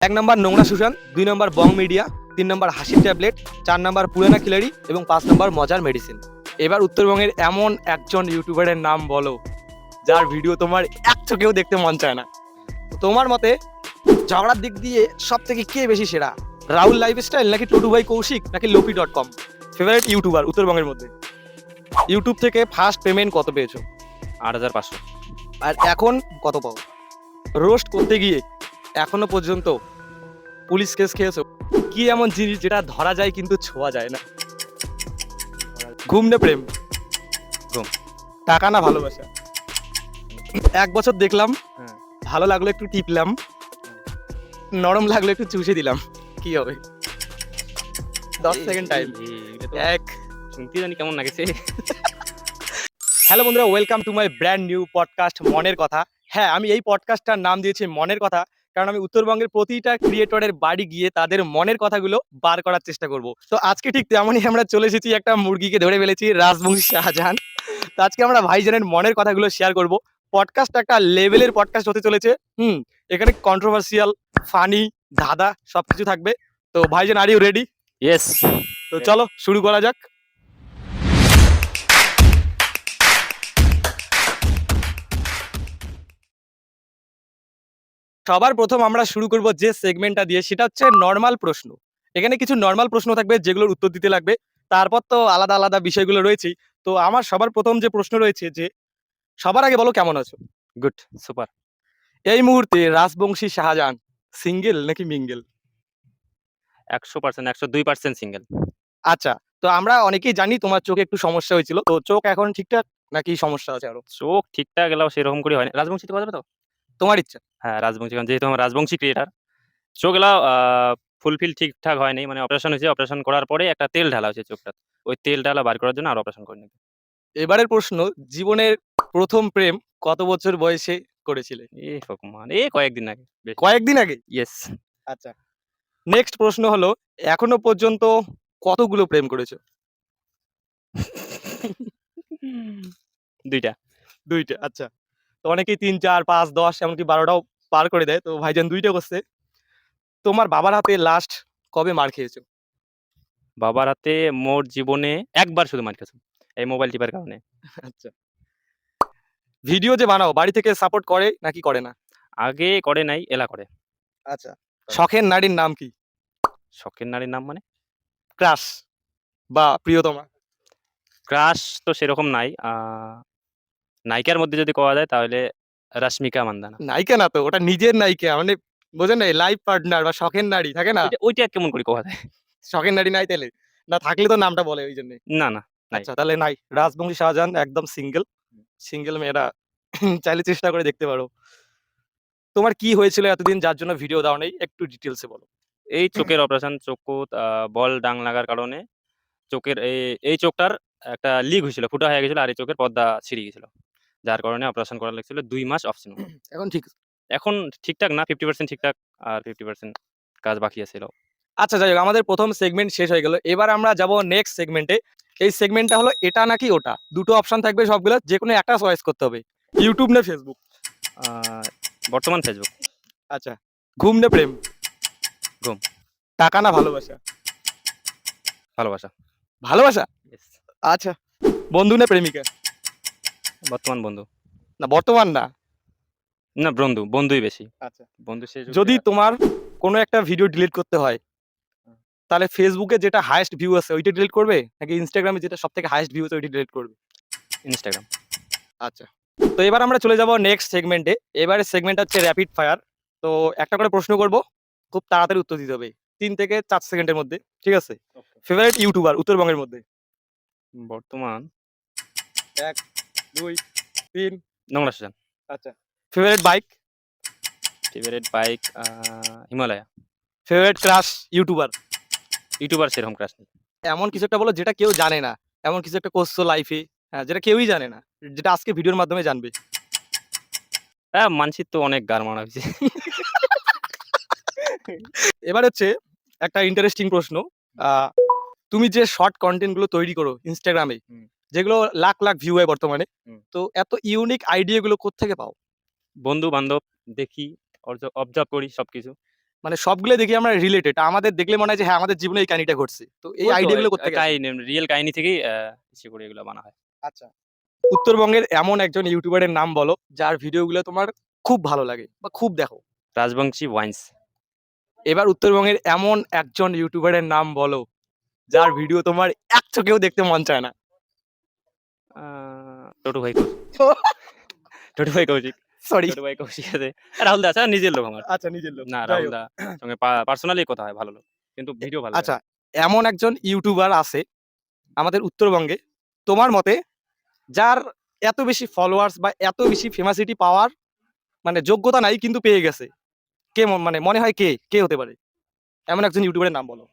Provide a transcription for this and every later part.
এক নম্বর নোংরা সুশান, 2 নম্বর বং মিডিয়া, 3 নম্বর হাসির ট্যাবলেট, 4 নম্বর পুরানা খিলাড়ি এবং 5 নম্বর মজার মেডিসিন। এবার উত্তরবঙ্গের এমন একজন ইউটিউবারের নাম বলো যার ভিডিও তোমার এক চোখেও দেখতে মন চায় না। তোমার মতে ঝগড়ার দিক দিয়ে সব থেকে কে বেশি সেরা, রাহুল লাইফস্টাইল নাকি টুটু ভাই কৌশিক নাকি লোপি.com? ফেভারিট ইউটিউবার উত্তরবঙ্গের মধ্যে। ইউটিউব থেকে ফার্স্ট পেমেন্ট কত পেয়েছো ৮,৫০০। আর এখন কত পাও? রোস্ট করতে গিয়ে এখনো পর্যন্ত পুলিশ কেস খেয়েছো? কি এমন জিনিস যেটা ধরা যায় কিন্তু ছোঁয়া যায় না? ঘুম না প্রেম? ঘুম। টাকা না ভালোবাসা? 1 বছর দেখলাম, হ্যাঁ। ভালো লাগলো একটু টিপলাম, নরম লাগলো একটু চুষে দিলাম, কি হবে? 10 সেকেন্ড টাইম। এক। শুনতে জানি কেমন লাগছে। হ্যালো বন্ধুরা, welcome to my brand new podcast মনের কথা। হ্যাঁ, আমি এই পডকাস্টটার নাম দিয়েছি মনের কথা, কারণ আমি উত্তরবঙ্গের প্রতিটা ক্রিয়েটরের বাড়ি গিয়ে তাদের মনের কথাগুলো বার করার চেষ্টা করব। তো আজকে ঠিক তেমনই আমরা চলে এসেছি, একটা মুরগিকে ধরে ফেলেছি, রাজবংশী শাহজাহান। তো আজকে আমরা ভাইজানের মনের কথাগুলো শেয়ার করব। পডকাস্ট একটা লেভেলের পডকাস্ট হতে চলেছে। এখানে কন্ট্রোভার্সিয়াল, ফানি, ধাঁধা সবকিছু থাকবে। তো ভাইজান, আর ইউ রেডি? ইয়েস। তো চলো শুরু করা যাক। সবার প্রথম আমরা শুরু করব যে সেগমেন্টটা দিয়ে, সেটা হচ্ছে নর্মাল প্রশ্ন। এখানে কিছু নর্মাল প্রশ্ন থাকবে যেগুলোর উত্তর দিতে লাগবে। তারপর তো আলাদা আলাদা বিষয়গুলো রয়েছেই। তো আমার সবার প্রথম যে প্রশ্ন রয়েছে যে, সবার আগে বলো কেমন আছো? Good, super. এই মুহূর্তে রাজবংশী শাহজাহান সিঙ্গেল নাকি মিঙ্গেল? ১০০%, ১০২% সিঙ্গেল। আচ্ছা, তো আমরা অনেকেই জানি তোমার চোখে একটু সমস্যা হয়েছিল। তো চোখ এখন ঠিকঠাক নাকি সমস্যা আছে আরো? চোখ ঠিকঠাক এলাও সেরকম করে হয়নি। রাজবংশীতে কথা যাবে তো? তোমার ইচ্ছা। হ্যাঁ, রাজবংশী, কারণ যেহেতু আমার রাজবংশী ক্রিয়েটার। চোখ এলাও ফুলফিল ঠিকঠাক হয়নি। মানে অপারেশন হয়েছে, অপারেশন করার পরে একটা তেল ঢালা হয়েছে চোখটাতে। ওই তেল ঢালা বার করার জন্য আরো অপারেশন করে নিতে। এবারের প্রশ্ন, জীবনের প্রথম প্রেম কত বছর বয়সে করেছিলে? এ ভগবান! কয়েকদিন আগে। বেশ। কয়েকদিন আগে? ইয়েস। আচ্ছা, নেক্সট প্রশ্ন হলো, এখনো পর্যন্ত কতগুলো প্রেম করেছো? ২ টা। 2 টা। আচ্ছা, তো অনেকেই ৩, ৪, ৫, ১০ এমনকি ১২ টাও পার করে দেয়। তো ভাইজান ২ টা করছে। তোমার বাবার হাতে লাস্ট কবে মার খেয়েছো? বাবার হাতে মোট জীবনে একবার শুধু মার খেয়েছি। এই মোবাইল টিপার কারণে। আচ্ছা, ভিডিও যে বানাও বাড়ি থেকে সাপোর্ট করে নাকি করে না? আগে করে নাই, এলা করে। আচ্ছা, শখের নারীর নাম কি? শখের নারীর নাম মানে? ক্রাশ বা প্রিয়তমা? ক্রাশ তো সেরকম নাই। নায়িকার মধ্যে যদি কওয়া যায় তাহলে রাশ্মিকা মান্দানা। নায়িকা না তো, ওটা নিজের নায়িকা, মানে বোঝেন নাই? লাইফ পার্টনার বা শখের নারী থাকে না? ওইটা কেমন করে কওয়া যায়? শখের নারী নাই তাইলে? না থাকলে তো নামটা বলে ওইজন্যে। না, না, নাই। আচ্ছা, তাহলে নাই। রাজবংশী শাহজাহান একদম সিঙ্গেল। সিঙ্গেল মেয়েরা চাইলে চেষ্টা করে দেখতে পারো। তোমার কি হয়েছিল এতদিন যার জন্য ভিডিও দাও নাই? একটু ডিটেইলস এ বলো। এই চোখের অপারেশন, চোখত বল ডাং লাগার কারণে চোখের এই চোখটার একটা লিক হয়েছিল, ফুটা হয়ে গেছিল, আর এই চোখের পর্দা ছিঁড়ে গেছিল। যার কারণে অপারেশন করা লাগছিল। ২ মাস অফ ছিল। এখন ঠিক। এখন ঠিকঠাক না, 50% ঠিকঠাক, আর 50% কাজ বাকি আছে এটাও। আচ্ছা, যাই হোক, আমাদের প্রথম সেগমেন্ট শেষ হয়ে গেল। এবার আমরা যাব নেক্সট সেগমেন্টে। এই সেগমেন্টটা হলো এটা নাকি ওটা। ২ টো অপশন থাকবে সবগুলো। যেকোনো একটা চয়েস করতে হবে। YouTube না Facebook? আ বর্তমান ফেসবুক। আচ্ছা, ঘুম না প্রেম? ঘুম। টাকা না ভালোবাসা? ভালোবাসা। ভালোবাসা? ইয়েস। আচ্ছা, বন্ধু না প্রেমিকা? বর্তমান বন্ধু। না বর্তমান না। না, বন্ধুই বেশি। আচ্ছা, বন্ধু সে যুগে যদি তোমার কোনো একটা ভিডিও ডিলিট করতে হয়, তাহলে ফেসবুকে যেটা হাইয়েস্ট ভিউ আছে ওইটা ডিলিট করবে? নাকি ইনস্টাগ্রামে যেটা সবথেকে হাইয়েস্ট ভিউ আছে ওইটা ডিলিট করবে? ইনস্টাগ্রাম। আচ্ছা, তো এবার আমরা চলে যাব নেক্সট সেগমেন্টে। এবারের সেগমেন্ট হচ্ছে র‍্যাপিড ফায়ার। তো একটা করে প্রশ্ন করব, খুব তাড়াতাড়ি উত্তর দিতে হবে। ৩ থেকে ৪ সেকেন্ডের মধ্যে। ঠিক আছে? ফেভারিট ইউটিউবার উত্তরবঙ্গের মধ্যে? বর্তমান ১, ২, ৩। নোংরা সুজান। আচ্ছা, favourite bike? Favourite bike Himalaya. Favourite crush YouTuber? YouTuber সেরকম ক্রাশ নেই। এমন কিছু একটা বলো যেটা কেউ জানে না। এমন কিছু একটা করছো লাইফে, হ্যাঁ, যেটা কেউই জানে না। যেটা আজকে ভিডিওর মাধ্যমে জানবে। মানসির তো অনেক গার মারা হইছে। এবার হচ্ছে একটা ইন্টারেস্টিং প্রশ্ন। আ তুমি যে শর্ট কনটেন্ট গুলো তৈরি করো Instagram এ, হুম। যেগুলো লাখ, লাখ ভিউ হয় বর্তমানে। হুম। তো এত ইউনিক আইডিয়া গুলো কোত্থেকে পাও? বন্ধু-বান্ধব দেখি, অবজার্ভ করি সবকিছু। মানে সবগুলো দেখি আমরা রিলেটেড, আমাদের দেখলে মনে হয় যে হ্যাঁ আমাদের জীবনে এই কাহিনীটা ঘটছে। তো এই ওই তো আইডিয়া গুলো করতে গেছে। কাহিনী, রিয়েল কাহিনী থেকেই ইসে করে এগুলো বানা হয়। আচ্ছা, উত্তরবঙ্গের এমন একজন ইউটিউবারের নাম বলো যার ভিডিওগুলো তোমার খুব ভালো লাগে বা খুব দেখো। রাজবংশী ওয়াইন্স। এবার উত্তরবঙ্গের এমন একজন ইউটিউবারের নাম বলো যার ভিডিও তোমার এক চোখেও দেখতে মন চায় না। আ টোটু ভাই কৌশিক। টোটু ভাই কৌশিক। সরি। ছোট ভাই কৌশিক আছে। রাহুল দা আছে, নিজের লোক আমার। আচ্ছা, নিজের লোক। না, যাই রাহুল হোক। দা সঙ্গে পার্সোনালি কথা হয়, ভালো লোক। কিন্তু ভিডিও ভালো লাগে আচ্ছা, না। এমন একজন ইউটিউবার আছে আমাদের উত্তরবঙ্গে তোমার মতে, যার এত বেশি ফলোয়ার্স বা এত বেশি ফেমাসিটি পাওয়ার মানে যোগ্যতা নাই কিন্তু পেয়ে গেছে। কে মানে মনে হয় কে হতে পারে? এমন একজন ইউটিউবারের নাম বলো।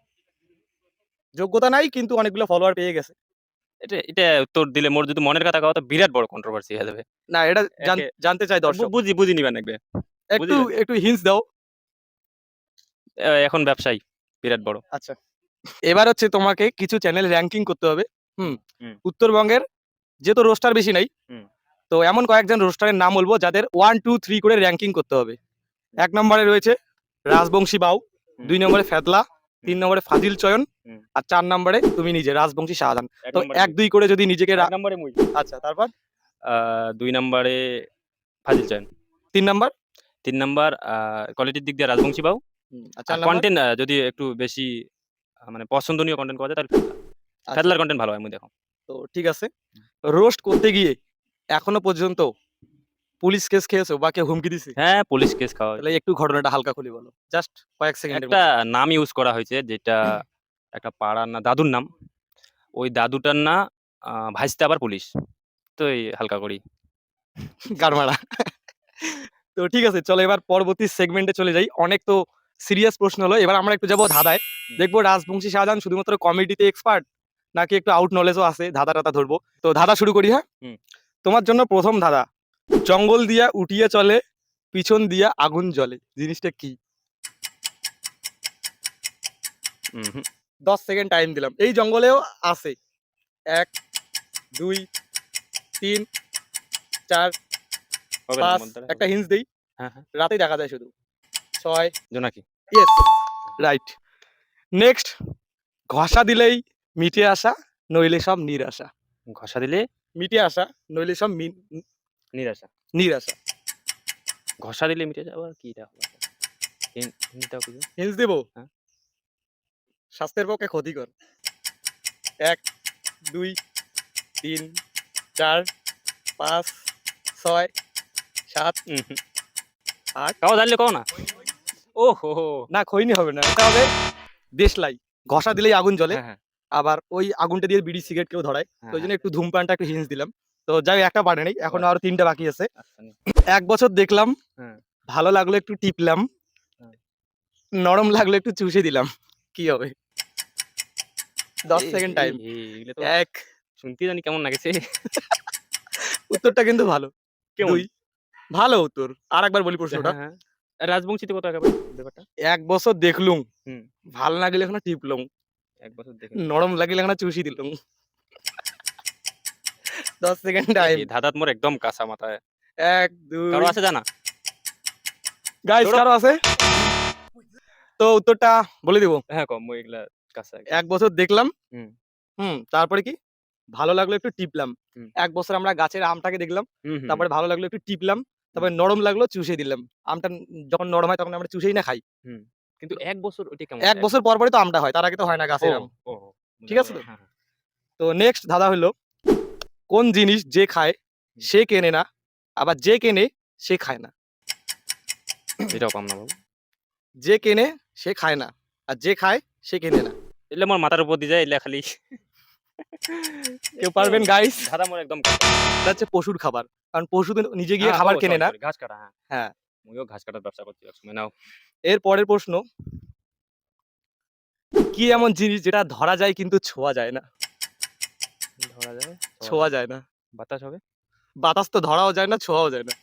যোগ্যতা নাই কিন্তু অনেকগুলো ফলোয়ার পেয়ে গেছে। এটা উত্তর দিলে মোর যদি মনের কথা কও তো বিরাট বড় কন্ট্রোভার্সি হয়ে যাবে। না, এটা একে জানতে চাই দর্শক। বুঝি নিবেন লাগবে। একটু বুঝিলেন? একটু হিন্টস দাও। এখন ব্যবসায়ী বিরাট বড়। আচ্ছা, এবার হচ্ছে তোমাকে কিছু চ্যানেল র‍্যাংকিং করতে হবে। হুম। হুম, উত্তরবঙ্গের যেহেতু রোস্টার বেশি নাই, হুম, তো এমন কয়েকজন রোস্টারের নাম বলবো যাদের 1, 2, 3 করে র‍্যাংকিং করতে হবে। ১ নম্বরে রয়েছে রাজবংশী বাউ, হুম, ২ নম্বরে ফেদলা, ৩ হুম, নম্বরে ফাজিল চয়ন, হুম। আর ৪ নম্বরে তুমি নিজে রাজবংশী শাহজাহান। ১ তো নম্বরে ১, মুই। ২ করে যদি নিজেকে ১ নম্বরে মুই। আচ্ছা, তারপর ২ নম্বরে ফাজিল চয়ন। ৩ নাম্বার? ৩ নাম্বার কোয়ালিটির দিক দিয়ে রাজবংশী বাউ। আর আর ৪ নাম্বার? কনটেন্ট যদি একটু বেশি মানে পছন্দনীয় কনটেন্ট পাওয়া যায় তাহলে ফেদলা। আচ্ছা, ফেদলার কনটেন্ট ভালো হয় মুই দেখো। তো ঠিক আছে। রোস্ট করতে গিয়ে এখনো পর্যন্ত পুলিশ কেস খেয়েছো বা কেউ হুমকি দিছে? হ্যাঁ, পুলিশ কেস খাওয়া তাহলে হইছে। একটু ঘটনাটা হালকা করে বলো। জাস্ট কয়েক সেকেন্ডের একটা মধ্যে। নাম ইউজ করা হয়েছে যেটা একটা পাড়ার না দাদুর নাম। ওই দাদুটার না ভাইস্তে আবার পুলিশ। তো এই হালকা করি। গাড়মারা। তো ঠিক আছে, চলো এবার পরবর্তী সেগমেন্টে চলে যাই। অনেক তো সিরিয়াস প্রশ্ন হলো। এবার আমরা একটু যাবো ধাঁধায়। হুম, দেখবো রাজবংশী শাহজাহান শুধুমাত্র কমেডিতে এক্সপার্ট নাকি একটু আউট নলেজও আছে। ধাঁধা ধরবো। তো ধাঁধা শুরু করি, হ্যাঁ? হুম, তোমার জন্য ১ম ধাঁধা। জঙ্গল দিয়া উঠিয়ে চলে, পিছন দিয়া আগুন জ্বলে। জিনিসটা কি? উহু। ১০ সেকেন্ড টাইম দিলাম। এই জঙ্গলেও আছে। ১, ২, ৩, ৪, হবে না ৫, মধ্যে একটা হিন্টস দেই। হ্যাঁ, হ্যাঁ। রাতেই দেখা যায় শুধু। ৬, জোনাকি। Yes, right. নেক্সট, ঘষা দিলেই মিটে আসা, নইলে সব নিরাশা। ঘষা দিলে মিটে আসা, নইলে সব নিরাশা। নিরাশা। ঘষা দিলে মিটে যাওয়া কি এটা হলো? হিন্ট দাও কিছু। হিন্টস দেব? হ্যাঁ। স্বাস্থ্যের পক্ষে ক্ষতিকর। ১, ২, ৩, ৪, ৫, ৬, ৭, উহু। ৮। কাও জানলে কও না। ওহো! না, খৈনি হবে না। এটা হবে দেশলাই। ঘষা দিলেই আগুন জ্বলে। হ্যাঁ, হ্যাঁ, আবার ওই আগুনটা দিয়ে বিড়ি সিগারেট কেউ ধরায়। তো হ্যাঁ, ওইজন্য হ্যাঁ। একটু ধূমপানটা একটু হিন্টস দিলাম। তো যাই হোক, একটা পারে নাই। ও এখনো আচ্ছা, আরো ৩ টা বাকি আছে। আচ্ছা নি ১ বছর দেখলাম, হ্যাঁ, ভালো লাগলো একটু টিপলাম, হ্যাঁ। নরম লাগলো একটু চুষে দিলাম। কি হবে? ১০ এই সেকেন্ড এই টাইম। এই এগুলো তো ১, শুনতে জানি কেমন লাগেছে। উত্তরটা কিন্তু ভালো। কেমন? ২, ভালো উত্তর। আরেকবার বলি প্রশ্নটা। হ্যাঁ, হ্যাঁ। রাজবংশীতে কত একেবারে ব্যাপারটা? ১ বছর দেখলুম, হুম, ভাল লাগিলে এখানে টিপলুম, ১ বছর দেখলাম। নরম লাগিলে এখানে চুষি দিলুম। ১০ সেকেন্ড টাইম। ধাঁধাত মোর একদম কাঁচা মাথায়। ১, কারো ২, আছে জানা? গাইস ছোট কারো আছে? তো উত্তরটা বলে দিব। হ্যাঁ, কম মই এগুলা কাঁচা একদম। ১ বছর দেখলাম, হুম, তারপরে কি? ভালো লাগলো একটু টিপলাম। হুম, ১ বছর আমরা গাছের আমটাকে দেখলাম। হুম, হুম, তারপরে ভালো লাগলো একটু টিপলাম। হুম, তারপরে নরম লাগলো চুষে দিলাম। আমটা যখন নরম হয় তখন আমরা চুষেই না খাই। হুম। কিন্তু ১ বছর ওইটা কেমন? ১ বছর পর পরই তো আমটা হয়। তার আগে তো হয় না ও, গাছের আম। ও ঠিক বুঝলাম আছে এবার। তো? হ্যাঁ, হ্যাঁ। তো নেক্সট ধাঁধা হলো, কোন জিনিস যে খায় হুম, সে কেনে না, আবার যে কেনে সে খায় না। এটাও পাম না বাবু। যে কেনে সে খায় না। আর যে খায় সে কেনে না। এলে মোর মাথার উপর দিয়ে যায় এলে খালি কেউ তো পারবেন গাইস? ধাঁধা মোর একদম কাঁচা। এটা হচ্ছে পশুর খাবার। কারণ পশু তো নিজে গিয়ে হ্যাঁ, ও খাবার কেনে সরি, না। সরি ঘাস কাটা হ্যাঁ। হ্যাঁ। মুইও ঘাস কাটার ব্যবসা করছি একসময় নাও। এর পরের প্রশ্ন, কি এমন জিনিস যেটা ধরা যায় কিন্তু ছোঁয়া যায় না? ধরা যায়, ছোঁয়া ছোঁয়া যায়। যায় না। বাতাস হবে? বাতাস তো ধরাও যায় না, ছোঁয়াও যায় না।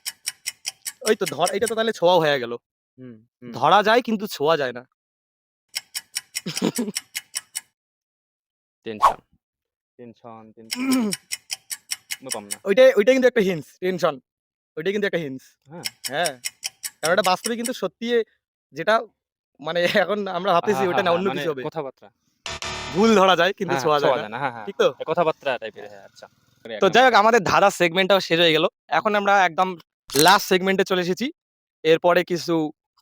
ওই তো এইটা তো তাহলে ছোঁয়াও হয়ে গেল। হুম, হুম। ধরা যায় কিন্তু ছোঁয়া যায় না। Tension, tension. মই পাম না। ওইটাই কিন্তু একটা হিন্টস। টেনশন। ওইটাই কিন্তু একটা হিন্টস। হ্যাঁ, হ্যাঁ। কারণ এটা বাস্তবে কিন্তু সত্যি যেটা মানে এখন আমরা ভাবতেছি হ্যাঁ, ওটা হ্যাঁ, না হ্যাঁ, অন্য মানে কিছু হবে। কথাবার্তা। ভুল ধরা যায় কিন্তু হ্যাঁ, ছোঁয়া যায় ছোঁয়া না। যায় না। হ্যাঁ, হ্যাঁ। ঠিক তো? এই কথাবার্তা টাইপের, হ্যাঁ, আচ্ছা। তো যাই হোক আমাদের ধাঁধার সেগমেন্টটাও শেষ হয়ে গেল। এখন আমরা একদম লাস্ট সেগমেন্টে চলে এসেছি। এরপরে কিছু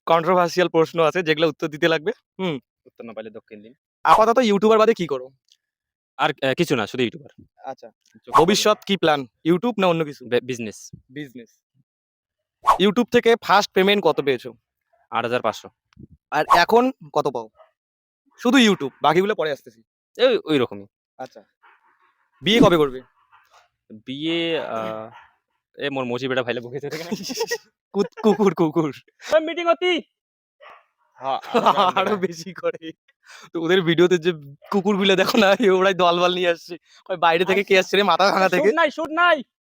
কন্ট্রোভার্সিয়াল প্রশ্ন আছে যেগুলো উত্তর দিতে লাগবে। হুম। উত্তর না পাইলে দক্ষিণ দিন। আপাতত ইউটিউবার বাদে কি করো? আর কিছু না, শুধু ইউটিউবার। আচ্ছা। ভবিষ্যৎ কি প্ল্যান? ইউটিউব না অন্য কিছু? বিজনেস। বিজনেস। ইউটিউব থেকে ফার্স্ট পেমেন্ট কত পেয়েছো? ৮,৫০০। আর এখন কত পাও? শুধু ইউটিউব, বাকিগুলো পরে আসতেছি। ওইরকমই। আচ্ছা। বিয়ে কবে করবে? বিয়ে আ এ মোর মৌসি বেটা ভাইলে বকে ধরে কেনে। কুকুর। মিটিং হতি। হ্যাঁ, আরো বেশি করে। তো ওদের ভিডিওতে যে কুকুরগুলো দেখো না ওরাই দলবল নিয়ে আসছে। কয় বাইরে থেকে কে আসছে রে মাথাভাঙা থেকে। শুট নাই।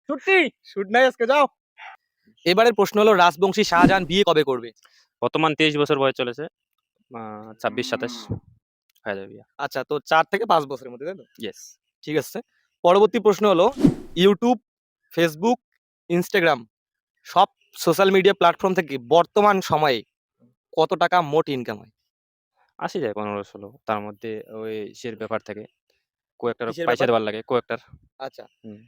ছুটি। শুট নাই আজকে যাও। এবারের প্রশ্ন হলো রাজবংশী শাহজাহান বিয়ে কবে করবে? বর্তমান ২৩ বছর বয়স চলেছে। ২৬-২৭ হয়ে যাবে বিয়া। আচ্ছা তো ৪ থেকে ৫ বছরের মধ্যে তাই তো? ইয়েস। ঠিক আছে। পরবর্তী প্রশ্ন হলো YouTube, Facebook, Instagram সব সোশ্যাল মিডিয়া প্ল্যাটফর্ম থেকে বর্তমান সময়ে কত টাকা মোট ইনকাম হয়? আসি যায় ১৫-১৬ তার মধ্যে ওই ইসের ব্যাপার থাকে। কয়েকটার কিসের পয়সা ব্যাপার? দেওয়ার লাগে, কয়েকটার। আচ্ছা। হুম।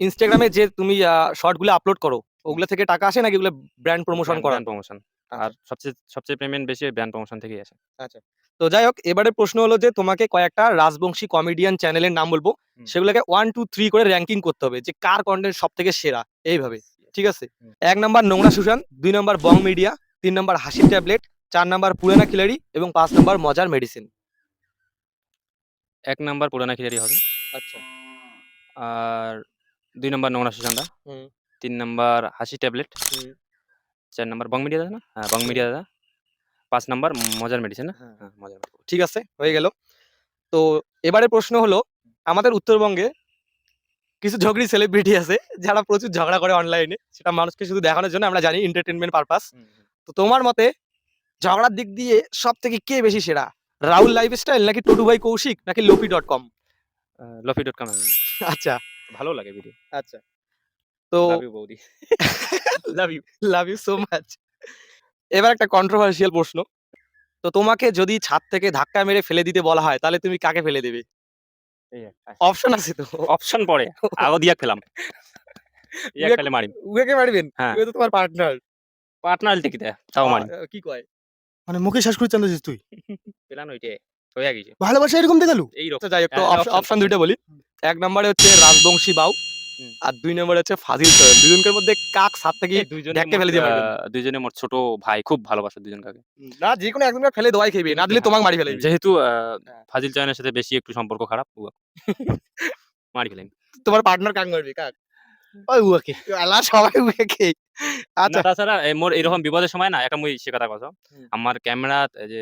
Instagram এ যে তুমি শর্ট গুলো আপলোড করো ওগুলো থেকে টাকা আসে নাকি ওগুলো ব্র্যান্ড প্রমোশন করা? Brand promotion. আর আচ্ছা, সবচেয়ে পেমেন্ট বেশি ব্র্যান্ড প্রমোশন থেকেই আসে। আচ্ছা। তো যাই হোক এবারের প্রশ্ন হলো যে তোমাকে কয়েকটা রাজবংশী কমেডিয়ান চ্যানেলের নাম বলবো। হুম। সেগুলোকে 1, 2, 3 করে র‍্যাংকিং করতে হবে যে কার কনটেন্ট সবথেকে সেরা এইভাবে। Yes, yes. ঠিক আছে? হুম। ১ নাম্বার নোংরা সুশান, ২ নাম্বার বং মিডিয়া, ৩ নাম্বার হাসির ট্যাবলেট, ৪ নাম্বার পুরানা খিলাড়ি এবং ৫ নাম্বার মজার মেডিসিন। ১ নাম্বার পুরানা খিলাড়ি হবে। আচ্ছা। আর ২ নাম্বার নোংরা সুশান্দা, হুম, ৩ নাম্বার হাসি ট্যাবলেট, হুম, ৪ নাম্বার বং মিডিয়া দাদা না? হ্যাঁ, বং হুম। মিডিয়া দাদা। ৫ নাম্বার মজার মেডিসিন না? হ্যাঁ। হ্যাঁ, মজার মেডিসিন। ঠিক আছে, হয়ে গেল। তো এবারের প্রশ্ন হলো আমাদের উত্তরবঙ্গে কিছু ঝগড়ি সেলিব্রিটি আছে যারা প্রচুর ঝগড়া করে অনলাইনে। সেটা মানুষকে শুধু দেখানোর জন্য আমরা জানি এন্টারটেইনমেন্ট পারপাস। হুম, হুম। তো তোমার মতে ঝগড়ার দিক দিয়ে সবথেকে কে বেশি সেরা? রাহুল লাইফস্টাইল নাকি টুটু ভাই কৌশিক নাকি লোপি.কম? লফি.com একদম। আচ্ছা, ভালো লাগে ভিডিও। আচ্ছা। তো লাভ ইউ বৌদি। Love you, love you so much. এবার একটা কন্ট্রোভার্সিয়াল প্রশ্ন। তো তোমাকে যদি ছাদ থেকে ধাক্কা মেরে ফেলে দিতে বলা হয় তাহলে তুমি কাকে ফেলে দেবে? এই একটা অপশন আছে তো। অপশন পড়ে। আগো দিয়া খেলাম। ইয়াক উয়াকে খেলে মারিম। উয়াকে মারবেন? হ্যাঁ, উয়া তো তোমার পার্টনার। পার্টনারটি কি দেয়? তাও মারিম। কি কয়? মানে মুখে শ্বাস করে চান্দাছিস তুই? প্ল্যান ওইটাই। হইয়া গেছে। ভালোবাসা এরকম দেখালু? এইরকম। আচ্ছা যাই হোক তো হ্যাঁ, অপশন ২ টা বলি। ১ নম্বরে হচ্ছে রাজবংশী বাউ হুম। আর ২ নম্বরে হচ্ছে ফাজিল সোহেল। দুজনকার মধ্যে কাক ছাদ থেকে এই দুইজনে ঢেকে ফেলে দিয়ে মারবেন? দুইজনে মোর ছোট ভাই। খুব ভালোবাসে দুজন কাকে। না যেকোনো একজনকে ফেলে দোয়াই খাইবে। না দিলে তোমাকে মারি ফেলাইবে। যেহেতু হ্যাঁ। ফাজিল চয়নের সাথে বেশি একটু সম্পর্ক খারাপ। মারি ফেলাইম। তোমার পার্টনার কাক মারবে? কাক? ওই উয়াকে। আলা সবাই উয়াকে। না আচ্ছা। তাছাড়া মোর এরকম বিপদের সময় না একটা মুই সে কথা কছো। হুম। আমার ক্যামেরা এই যে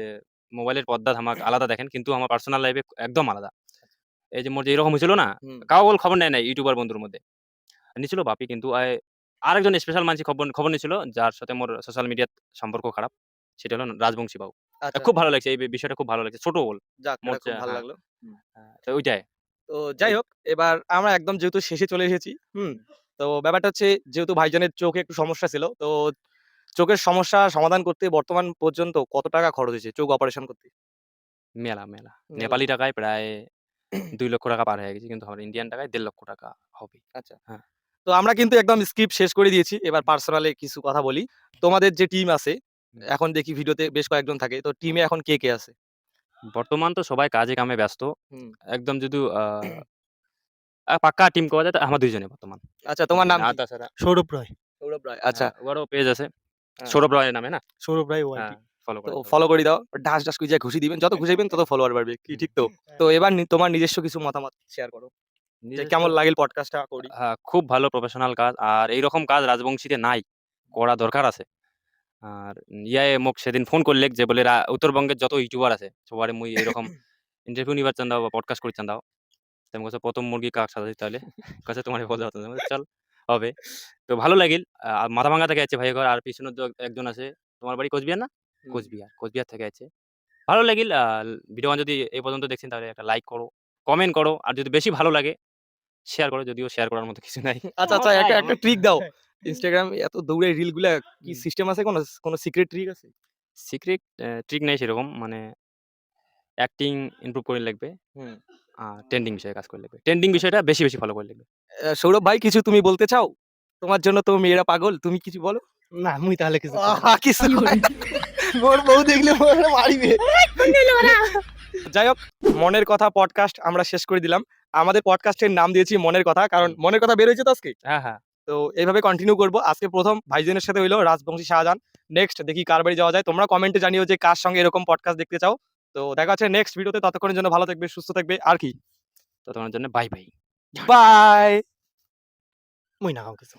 মোবাইলের পর্দা ধামাক আলাদা দেখেন কিন্তু আমার পার্সোনাল লাইফে একদম আলাদা। এই যে মোর যে এরকম হইছিল না, হুম। কাউকে খবর নেয় নাই ইউটিউবার বন্ধুর মধ্যে। নিছিল বাপি কিন্তু আরেকজন স্পেশাল মানসি খবর নিছিল যার সাথে মোর সোশ্যাল মিডিয়াত সম্পর্ক খারাপ। সেটা হলো রাজবংশী বাবু। আচ্ছা। খুব ভালো লাগছে এই বিষয়টা খুব ভালো লাগছে। ছোট ওল যাক মোর এটা খুব ভালো হ্যাঁ, লাগলো। হুম। তো ওইটাই। তো যাই হোক এবার আমরা একদম যেহেতু শেষে চলে এসেছি। হুম। তো ব্যাপারটা হচ্ছে যেহেতু ভাইজানের চোখে একটু সমস্যা ছিল। তো চোখের সমস্যা সমাধান করতে বর্তমান পর্যন্ত কত টাকা খরচ হয়েছে চোখ অপারেশন করতে? মেলা। মেলা। নেপালি টাকায় প্রায় ৳২,০০,০০০ পার হয়ে গেছে। কিন্তু আমার ইন্ডিয়ান টাকায় ৳১,৫০,০০০ হবে। আচ্ছা। হ্যাঁ। তো আমরা কিন্তু একদম স্ক্রিপ্ট শেষ করে দিয়েছি। এবার পার্সোনালি কিছু কথা বলি। তোমাদের যে টিম আছে, হুম। এখন দেখি ভিডিওতে বেশ কয়েকজন থাকে। তো টিমে এখন কে আছে? বর্তমান তো সবাই কাজে কামে ব্যস্ত। হুম। একদম যদি পাক্কা টিম কওয়া যায় তো আমার ২ জনে বর্তমান। আচ্ছা তোমার নাম আর কি? তাছাড়া সৌরভ রায়। সৌরভ রায়। আচ্ছা। ওরও পেজ আছে। হ্যাঁ। সৌরভ রয়ের নামে না? সৌরভ রায় হ্যাঁ, ওয়াইটি। ফলো তো করে। ফলো করে দাও। ডাস কইরা ঘুষি দিবেন। যত ঘুষাইবেন তত ফলোয়ার বাড়বে। কি ঠিক তো? তো এবার তোমার নিজস্ব কিছু মতামত শেয়ার করো। যে নিজস্ব কেমন লাগিল পডকাস্টটা করি? হ্যাঁ, খুব ভালো প্রফেশনাল কাজ। আর এইরকম কাজ রাজবংশীতে নাই। করা দরকার আছে। আর মোক সেদিন ফোন করলেক যে বলে উত্তরবঙ্গের যত ইউটিউবার আছে সবারে মুই এরকম ইন্টারভিউ নিবার চান দাও বা পডকাস্ট করি চান দাও। তো আমি কইছি, "প্রথম মুরগি কাক সাজাইছি তাহলে?" কইছে, "তোমারে বলা হতো না।" আমি বলছি, "চল হবে।" তো ভালো লাগিল। মাথাভাঙ্গা থেকে আইছে ভাইয়া ঘর। আর পিছনে তো একজন আছে। তোমার বাড়ি কোচবিহার না? হুম। কোচবিহার থেকে আইছে। ভালো লাগিল। ভিডিওটা যদি এই পর্যন্ত দেখছেন তাহলে একটা লাইক করো, কমেন্ট করো। আর যদি বেশি ভালো লাগে শেয়ার করো। যদিও শেয়ার করার মতো কিছু নাই। আচ্ছা, একটা ট্রিক দাও। Instagram এ এত দৌড়ায় রিল গুলা কি হুম। সিস্টেম আছে কোন সিক্রেট ট্রিক আছে? সিক্রেট ট্রিক নাই সেরকম, মানে অ্যাক্টিং ইমপ্রুভ করে লাগবে হুম। আর ট্রেন্ডিং বিষয়ে কাজ করে লাগবে। ট্রেন্ডিং বিষয়টা বেশি, বেশি ফলো করে লাগবে। সৌরভ ভাই কিছু তুমি বলতে চাও? তোমার জন্য তো মেয়েরা পাগল। তুমি কিছু বলো। না মুই তাহলে কিছু কিছু নয়। মোর বউ দেখলে মোর মারিবে। যাই হোক, মনের কথা পডকাস্ট আমরা শেষ করে দিলাম। আমাদের পডকাস্টের নাম দিয়েছি মনের কথা। কারণ মনের কথা বের হয়েছে তো আজকে। হ্যাঁ, হ্যাঁ। তো এইভাবে কন্টিনিউ করব। আজকে ১ম ভাইজানের সাথে হইলো রাজবংশী শাহজাহান। নেক্সট দেখি কার বাড়ি যাওয়া যায়। তোমরা কমেন্টে জানিও যে কার সঙ্গে এরকম পডকাস্ট দেখতে চাও। তো দেখা হচ্ছে নেক্সট ভিডিওতে। ততক্ষণের জন্য ভালো থাকবে, সুস্থ থাকবে। আর কি? তো তোমার জন্য বাই, বাই। বাই। মুই না কাউ কিছু।